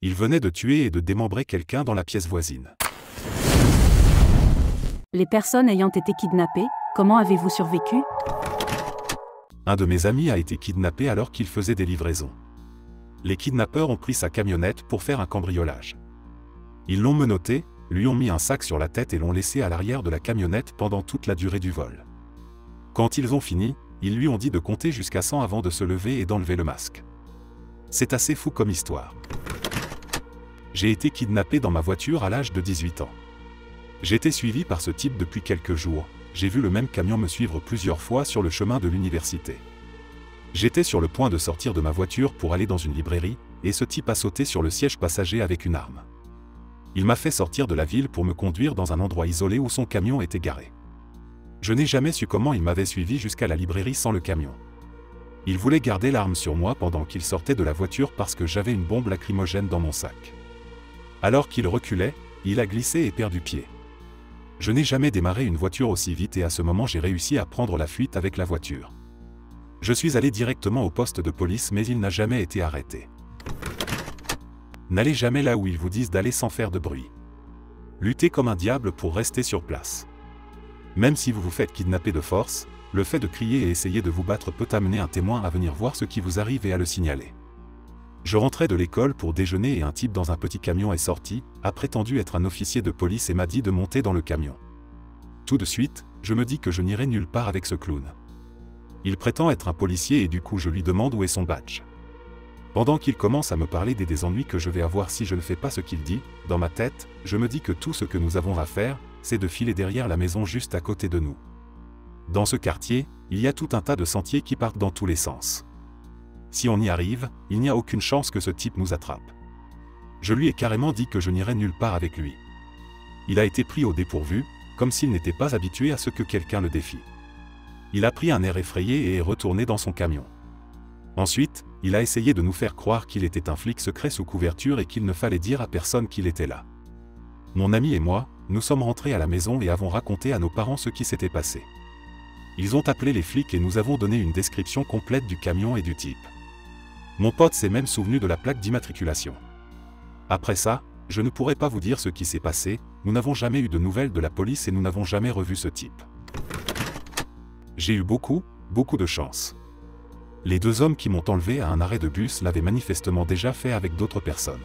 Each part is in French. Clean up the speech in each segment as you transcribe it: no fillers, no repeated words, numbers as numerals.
Il venait de tuer et de démembrer quelqu'un dans la pièce voisine. Les personnes ayant été kidnappées, comment avez-vous survécu? Un de mes amis a été kidnappé alors qu'il faisait des livraisons. Les kidnappeurs ont pris sa camionnette pour faire un cambriolage. Ils l'ont menotté, lui ont mis un sac sur la tête et l'ont laissé à l'arrière de la camionnette pendant toute la durée du vol. Quand ils ont fini, ils lui ont dit de compter jusqu'à 100 avant de se lever et d'enlever le masque. C'est assez fou comme histoire. J'ai été kidnappé dans ma voiture à l'âge de 18 ans. J'étais suivi par ce type depuis quelques jours. J'ai vu le même camion me suivre plusieurs fois sur le chemin de l'université. J'étais sur le point de sortir de ma voiture pour aller dans une librairie, et ce type a sauté sur le siège passager avec une arme. Il m'a fait sortir de la ville pour me conduire dans un endroit isolé où son camion était garé. Je n'ai jamais su comment il m'avait suivi jusqu'à la librairie sans le camion. Il voulait garder l'arme sur moi pendant qu'il sortait de la voiture parce que j'avais une bombe lacrymogène dans mon sac. Alors qu'il reculait, il a glissé et perdu pied. Je n'ai jamais démarré une voiture aussi vite et à ce moment j'ai réussi à prendre la fuite avec la voiture. Je suis allé directement au poste de police mais il n'a jamais été arrêté. N'allez jamais là où ils vous disent d'aller sans faire de bruit. Luttez comme un diable pour rester sur place. Même si vous vous faites kidnapper de force, le fait de crier et essayer de vous battre peut amener un témoin à venir voir ce qui vous arrive et à le signaler. Je rentrais de l'école pour déjeuner et un type dans un petit camion est sorti, a prétendu être un officier de police et m'a dit de monter dans le camion. Tout de suite, je me dis que je n'irai nulle part avec ce clown. Il prétend être un policier et du coup je lui demande où est son badge. Pendant qu'il commence à me parler des ennuis que je vais avoir si je ne fais pas ce qu'il dit, dans ma tête, je me dis que tout ce que nous avons à faire, c'est de filer derrière la maison juste à côté de nous. Dans ce quartier, il y a tout un tas de sentiers qui partent dans tous les sens. Si on y arrive, il n'y a aucune chance que ce type nous attrape. Je lui ai carrément dit que je n'irai nulle part avec lui. Il a été pris au dépourvu, comme s'il n'était pas habitué à ce que quelqu'un le défie. Il a pris un air effrayé et est retourné dans son camion. Ensuite, il a essayé de nous faire croire qu'il était un flic secret sous couverture et qu'il ne fallait dire à personne qu'il était là. Mon ami et moi, nous sommes rentrés à la maison et avons raconté à nos parents ce qui s'était passé. Ils ont appelé les flics et nous avons donné une description complète du camion et du type. Mon pote s'est même souvenu de la plaque d'immatriculation. Après ça, je ne pourrais pas vous dire ce qui s'est passé, nous n'avons jamais eu de nouvelles de la police et nous n'avons jamais revu ce type. J'ai eu beaucoup de chance. Les deux hommes qui m'ont enlevé à un arrêt de bus l'avaient manifestement déjà fait avec d'autres personnes.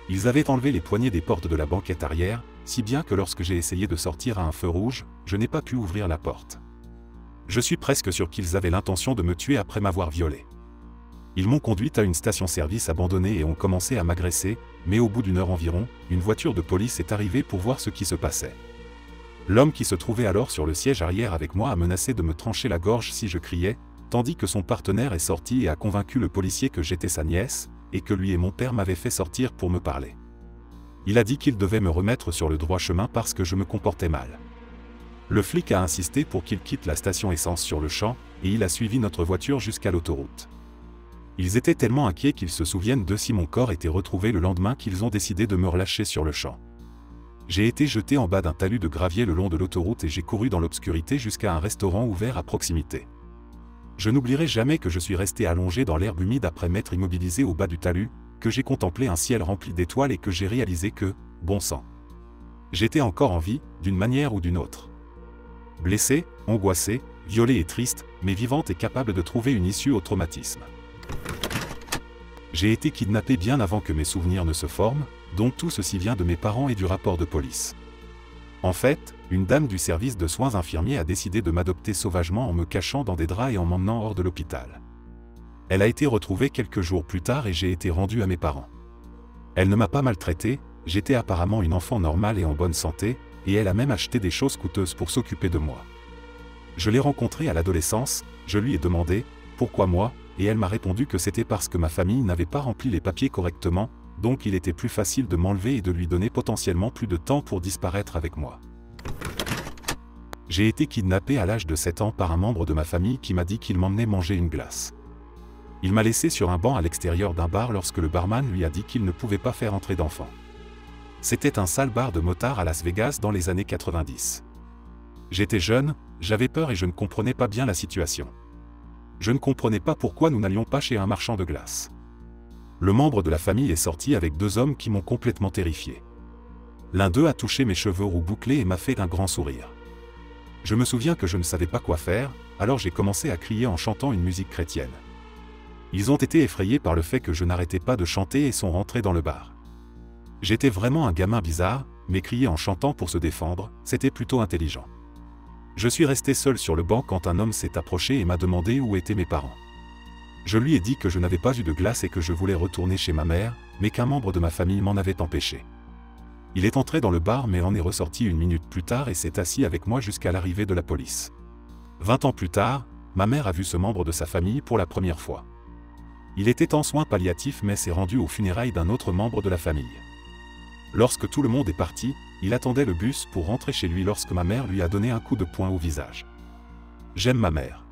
Ils avaient enlevé les poignées des portes de la banquette arrière, si bien que lorsque j'ai essayé de sortir à un feu rouge, je n'ai pas pu ouvrir la porte. Je suis presque sûr qu'ils avaient l'intention de me tuer après m'avoir violé. Ils m'ont conduite à une station-service abandonnée et ont commencé à m'agresser, mais au bout d'une heure environ, une voiture de police est arrivée pour voir ce qui se passait. L'homme qui se trouvait alors sur le siège arrière avec moi a menacé de me trancher la gorge si je criais, tandis que son partenaire est sorti et a convaincu le policier que j'étais sa nièce, et que lui et mon père m'avaient fait sortir pour me parler. Il a dit qu'il devait me remettre sur le droit chemin parce que je me comportais mal. Le flic a insisté pour qu'il quitte la station essence sur le champ, et il a suivi notre voiture jusqu'à l'autoroute. Ils étaient tellement inquiets qu'ils se souviennent de si mon corps était retrouvé le lendemain qu'ils ont décidé de me relâcher sur le champ. J'ai été jeté en bas d'un talus de gravier le long de l'autoroute et j'ai couru dans l'obscurité jusqu'à un restaurant ouvert à proximité. Je n'oublierai jamais que je suis resté allongé dans l'herbe humide après m'être immobilisé au bas du talus, que j'ai contemplé un ciel rempli d'étoiles et que j'ai réalisé que, bon sang, j'étais encore en vie, d'une manière ou d'une autre. Blessé, angoissé, violé et triste, mais vivante et capable de trouver une issue au traumatisme. J'ai été kidnappé bien avant que mes souvenirs ne se forment, donc tout ceci vient de mes parents et du rapport de police. En fait, une dame du service de soins infirmiers a décidé de m'adopter sauvagement en me cachant dans des draps et en m'emmenant hors de l'hôpital. Elle a été retrouvée quelques jours plus tard et j'ai été rendu à mes parents. Elle ne m'a pas maltraité, j'étais apparemment une enfant normale et en bonne santé, et elle a même acheté des choses coûteuses pour s'occuper de moi. Je l'ai rencontrée à l'adolescence, je lui ai demandé « Pourquoi moi ?» et elle m'a répondu que c'était parce que ma famille n'avait pas rempli les papiers correctement, donc il était plus facile de m'enlever et de lui donner potentiellement plus de temps pour disparaître avec moi. J'ai été kidnappé à l'âge de 7 ans par un membre de ma famille qui m'a dit qu'il m'emmenait manger une glace. Il m'a laissé sur un banc à l'extérieur d'un bar lorsque le barman lui a dit qu'il ne pouvait pas faire entrer d'enfants. C'était un sale bar de motards à Las Vegas dans les années 90. J'étais jeune, j'avais peur et je ne comprenais pas bien la situation. Je ne comprenais pas pourquoi nous n'allions pas chez un marchand de glace. Le membre de la famille est sorti avec 2 hommes qui m'ont complètement terrifié. L'un d'eux a touché mes cheveux roux bouclés et m'a fait un grand sourire. Je me souviens que je ne savais pas quoi faire, alors j'ai commencé à crier en chantant une musique chrétienne. Ils ont été effrayés par le fait que je n'arrêtais pas de chanter et sont rentrés dans le bar. J'étais vraiment un gamin bizarre, mais crier en chantant pour se défendre, c'était plutôt intelligent. Je suis resté seul sur le banc quand un homme s'est approché et m'a demandé où étaient mes parents. Je lui ai dit que je n'avais pas eu de glace et que je voulais retourner chez ma mère, mais qu'un membre de ma famille m'en avait empêché. Il est entré dans le bar mais en est ressorti 1 minute plus tard et s'est assis avec moi jusqu'à l'arrivée de la police. 20 ans plus tard, ma mère a vu ce membre de sa famille pour la première fois. Il était en soins palliatifs mais s'est rendu aux funérailles d'un autre membre de la famille. Lorsque tout le monde est parti, il attendait le bus pour rentrer chez lui lorsque ma mère lui a donné un coup de poing au visage. J'aime ma mère.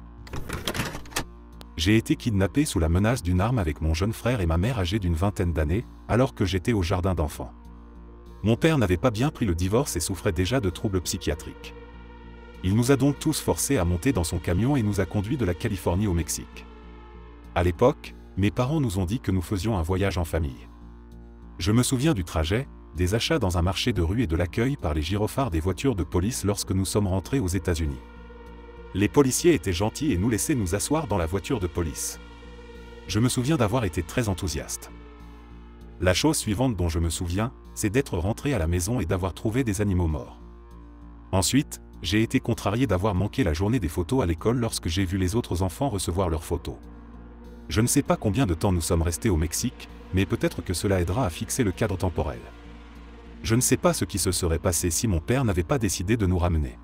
J'ai été kidnappé sous la menace d'une arme avec mon jeune frère et ma mère âgée d'une vingtaine d'années, alors que j'étais au jardin d'enfants. Mon père n'avait pas bien pris le divorce et souffrait déjà de troubles psychiatriques. Il nous a donc tous forcés à monter dans son camion et nous a conduits de la Californie au Mexique. À l'époque, mes parents nous ont dit que nous faisions un voyage en famille. Je me souviens du trajet, des achats dans un marché de rue et de l'accueil par les gyrophares des voitures de police lorsque nous sommes rentrés aux États-Unis. Les policiers étaient gentils et nous laissaient nous asseoir dans la voiture de police. Je me souviens d'avoir été très enthousiaste. La chose suivante dont je me souviens, c'est d'être rentré à la maison et d'avoir trouvé des animaux morts. Ensuite, j'ai été contrarié d'avoir manqué la journée des photos à l'école lorsque j'ai vu les autres enfants recevoir leurs photos. Je ne sais pas combien de temps nous sommes restés au Mexique, mais peut-être que cela aidera à fixer le cadre temporel. Je ne sais pas ce qui se serait passé si mon père n'avait pas décidé de nous ramener.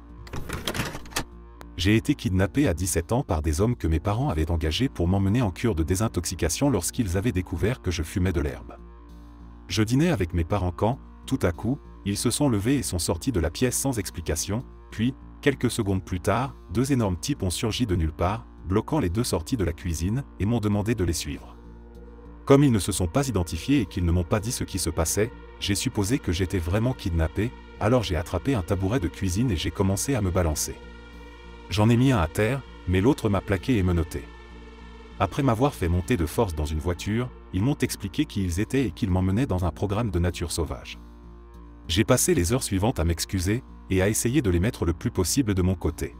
J'ai été kidnappé à 17 ans par des hommes que mes parents avaient engagés pour m'emmener en cure de désintoxication lorsqu'ils avaient découvert que je fumais de l'herbe. Je dînais avec mes parents quand, tout à coup, ils se sont levés et sont sortis de la pièce sans explication, puis, quelques secondes plus tard, 2 énormes types ont surgi de nulle part, bloquant les 2 sorties de la cuisine, et m'ont demandé de les suivre. Comme ils ne se sont pas identifiés et qu'ils ne m'ont pas dit ce qui se passait, j'ai supposé que j'étais vraiment kidnappé, alors j'ai attrapé un tabouret de cuisine et j'ai commencé à me balancer. J'en ai mis un à terre, mais l'autre m'a plaqué et menotté. Après m'avoir fait monter de force dans une voiture, ils m'ont expliqué qui ils étaient et qu'ils m'emmenaient dans un programme de nature sauvage. J'ai passé les heures suivantes à m'excuser, et à essayer de les mettre le plus possible de mon côté.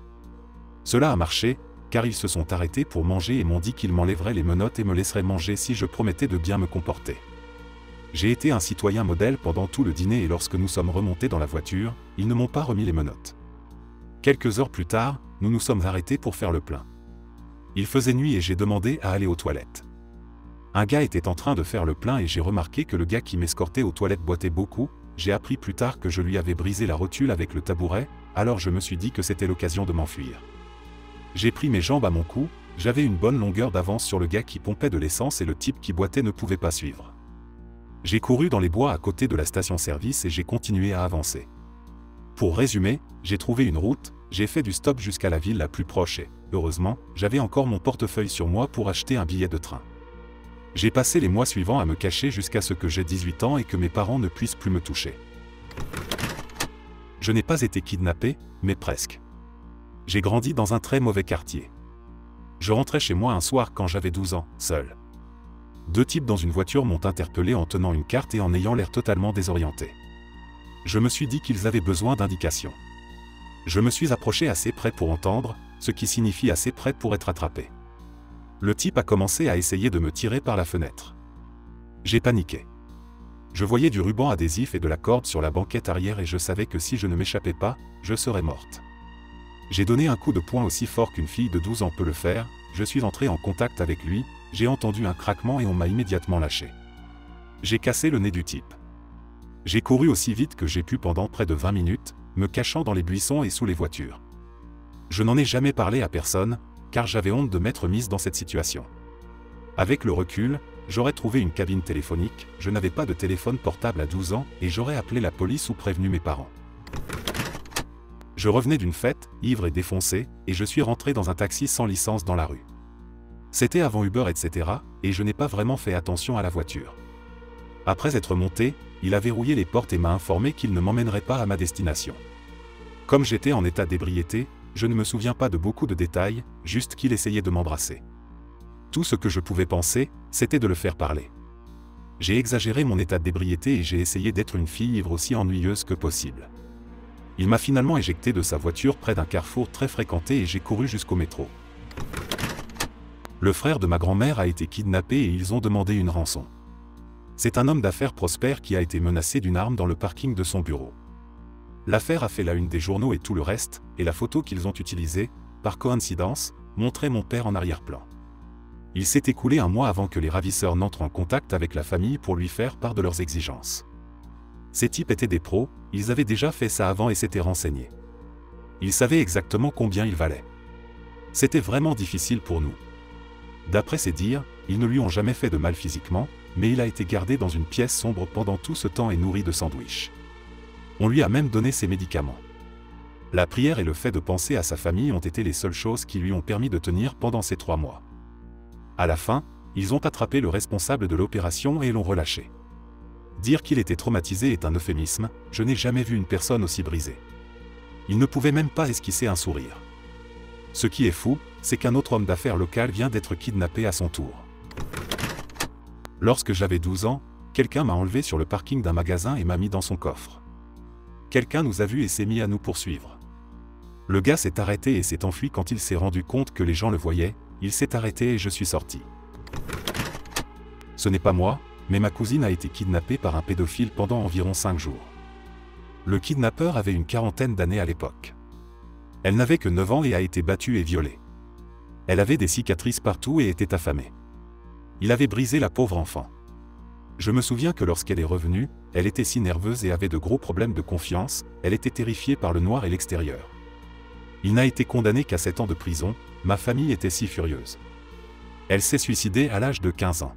Cela a marché, car ils se sont arrêtés pour manger et m'ont dit qu'ils m'enlèveraient les menottes et me laisseraient manger si je promettais de bien me comporter. J'ai été un citoyen modèle pendant tout le dîner et lorsque nous sommes remontés dans la voiture, ils ne m'ont pas remis les menottes. Quelques heures plus tard, nous nous sommes arrêtés pour faire le plein. Il faisait nuit et j'ai demandé à aller aux toilettes. Un gars était en train de faire le plein et j'ai remarqué que le gars qui m'escortait aux toilettes boitait beaucoup. J'ai appris plus tard que je lui avais brisé la rotule avec le tabouret, alors je me suis dit que c'était l'occasion de m'enfuir. J'ai pris mes jambes à mon cou, j'avais une bonne longueur d'avance sur le gars qui pompait de l'essence et le type qui boitait ne pouvait pas suivre. J'ai couru dans les bois à côté de la station-service et j'ai continué à avancer. Pour résumer, j'ai trouvé une route, j'ai fait du stop jusqu'à la ville la plus proche et, heureusement, j'avais encore mon portefeuille sur moi pour acheter un billet de train. J'ai passé les mois suivants à me cacher jusqu'à ce que j'aie 18 ans et que mes parents ne puissent plus me toucher. Je n'ai pas été kidnappé, mais presque. J'ai grandi dans un très mauvais quartier. Je rentrais chez moi un soir quand j'avais 12 ans, seul. 2 types dans une voiture m'ont interpellé en tenant une carte et en ayant l'air totalement désorienté. Je me suis dit qu'ils avaient besoin d'indications. Je me suis approché assez près pour entendre, ce qui signifie assez près pour être attrapé. Le type a commencé à essayer de me tirer par la fenêtre. J'ai paniqué. Je voyais du ruban adhésif et de la corde sur la banquette arrière et je savais que si je ne m'échappais pas, je serais morte. J'ai donné un coup de poing aussi fort qu'une fille de 12 ans peut le faire, je suis entré en contact avec lui, j'ai entendu un craquement et on m'a immédiatement lâché. J'ai cassé le nez du type. J'ai couru aussi vite que j'ai pu pendant près de 20 minutes, me cachant dans les buissons et sous les voitures. Je n'en ai jamais parlé à personne, car j'avais honte de m'être mise dans cette situation. Avec le recul, j'aurais trouvé une cabine téléphonique, je n'avais pas de téléphone portable à 12 ans et j'aurais appelé la police ou prévenu mes parents. Je revenais d'une fête, ivre et défoncé, et je suis rentré dans un taxi sans licence dans la rue. C'était avant Uber etc., et je n'ai pas vraiment fait attention à la voiture. Après être monté, il a verrouillé les portes et m'a informé qu'il ne m'emmènerait pas à ma destination. Comme j'étais en état d'ébriété, je ne me souviens pas de beaucoup de détails, juste qu'il essayait de m'embrasser. Tout ce que je pouvais penser, c'était de le faire parler. J'ai exagéré mon état d'ébriété et j'ai essayé d'être une fille ivre aussi ennuyeuse que possible. Il m'a finalement éjecté de sa voiture près d'un carrefour très fréquenté et j'ai couru jusqu'au métro. Le frère de ma grand-mère a été kidnappé et ils ont demandé une rançon. C'est un homme d'affaires prospère qui a été menacé d'une arme dans le parking de son bureau. L'affaire a fait la une des journaux et tout le reste, et la photo qu'ils ont utilisée, par coïncidence, montrait mon père en arrière-plan. Il s'est écoulé un mois avant que les ravisseurs n'entrent en contact avec la famille pour lui faire part de leurs exigences. Ces types étaient des pros, ils avaient déjà fait ça avant et s'étaient renseignés. Ils savaient exactement combien il valait. C'était vraiment difficile pour nous. D'après ses dires, ils ne lui ont jamais fait de mal physiquement, mais il a été gardé dans une pièce sombre pendant tout ce temps et nourri de sandwichs. On lui a même donné ses médicaments. La prière et le fait de penser à sa famille ont été les seules choses qui lui ont permis de tenir pendant ces 3 mois. À la fin, ils ont attrapé le responsable de l'opération et l'ont relâché. Dire qu'il était traumatisé est un euphémisme, je n'ai jamais vu une personne aussi brisée. Il ne pouvait même pas esquisser un sourire. Ce qui est fou, c'est qu'un autre homme d'affaires local vient d'être kidnappé à son tour. Lorsque j'avais 12 ans, quelqu'un m'a enlevé sur le parking d'un magasin et m'a mis dans son coffre. Quelqu'un nous a vus et s'est mis à nous poursuivre. Le gars s'est arrêté et s'est enfui quand il s'est rendu compte que les gens le voyaient, il s'est arrêté et je suis sorti. Ce n'est pas moi, mais ma cousine a été kidnappée par un pédophile pendant environ 5 jours. Le kidnappeur avait une quarantaine d'années à l'époque. Elle n'avait que 9 ans et a été battue et violée. Elle avait des cicatrices partout et était affamée. Il avait brisé la pauvre enfant. Je me souviens que lorsqu'elle est revenue, elle était si nerveuse et avait de gros problèmes de confiance, elle était terrifiée par le noir et l'extérieur. Il n'a été condamné qu'à 7 ans de prison, ma famille était si furieuse. Elle s'est suicidée à l'âge de 15 ans.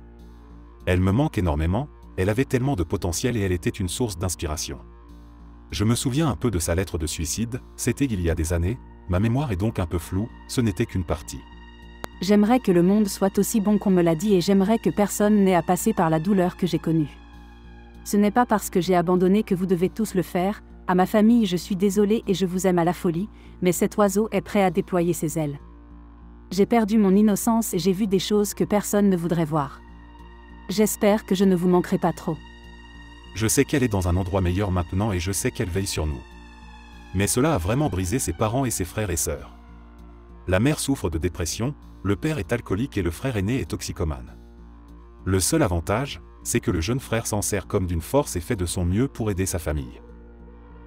Elle me manque énormément, elle avait tellement de potentiel et elle était une source d'inspiration. Je me souviens un peu de sa lettre de suicide, c'était il y a des années, ma mémoire est donc un peu floue, ce n'était qu'une partie. J'aimerais que le monde soit aussi bon qu'on me l'a dit et j'aimerais que personne n'ait à passer par la douleur que j'ai connue. Ce n'est pas parce que j'ai abandonné que vous devez tous le faire, à ma famille je suis désolée et je vous aime à la folie, mais cet oiseau est prêt à déployer ses ailes. J'ai perdu mon innocence et j'ai vu des choses que personne ne voudrait voir. J'espère que je ne vous manquerai pas trop. Je sais qu'elle est dans un endroit meilleur maintenant et je sais qu'elle veille sur nous. Mais cela a vraiment brisé ses parents et ses frères et sœurs. La mère souffre de dépression, le père est alcoolique et le frère aîné est toxicomane. Le seul avantage, c'est que le jeune frère s'en sert comme d'une force et fait de son mieux pour aider sa famille.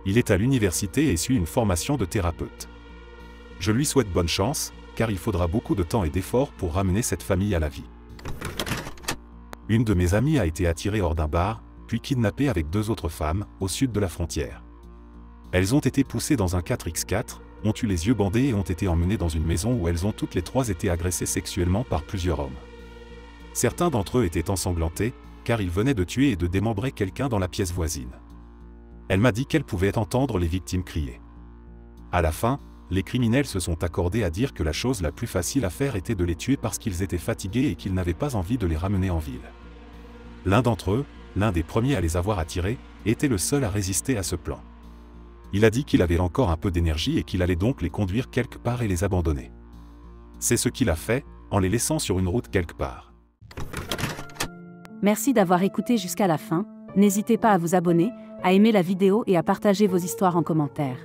Il est à l'université et suit une formation de thérapeute. Je lui souhaite bonne chance, car il faudra beaucoup de temps et d'efforts pour ramener cette famille à la vie. Une de mes amies a été attirée hors d'un bar, puis kidnappée avec 2 autres femmes, au sud de la frontière. Elles ont été poussées dans un 4x4, ont eu les yeux bandés et ont été emmenées dans une maison où elles ont toutes les 3 été agressées sexuellement par plusieurs hommes. Certains d'entre eux étaient ensanglantés, car ils venaient de tuer et de démembrer quelqu'un dans la pièce voisine. Elle m'a dit qu'elle pouvait entendre les victimes crier. À la fin, les criminels se sont accordés à dire que la chose la plus facile à faire était de les tuer parce qu'ils étaient fatigués et qu'ils n'avaient pas envie de les ramener en ville. L'un d'entre eux, l'un des premiers à les avoir attirés, était le seul à résister à ce plan. Il a dit qu'il avait encore un peu d'énergie et qu'il allait donc les conduire quelque part et les abandonner. C'est ce qu'il a fait, en les laissant sur une route quelque part. Merci d'avoir écouté jusqu'à la fin, n'hésitez pas à vous abonner, à aimer la vidéo et à partager vos histoires en commentaire.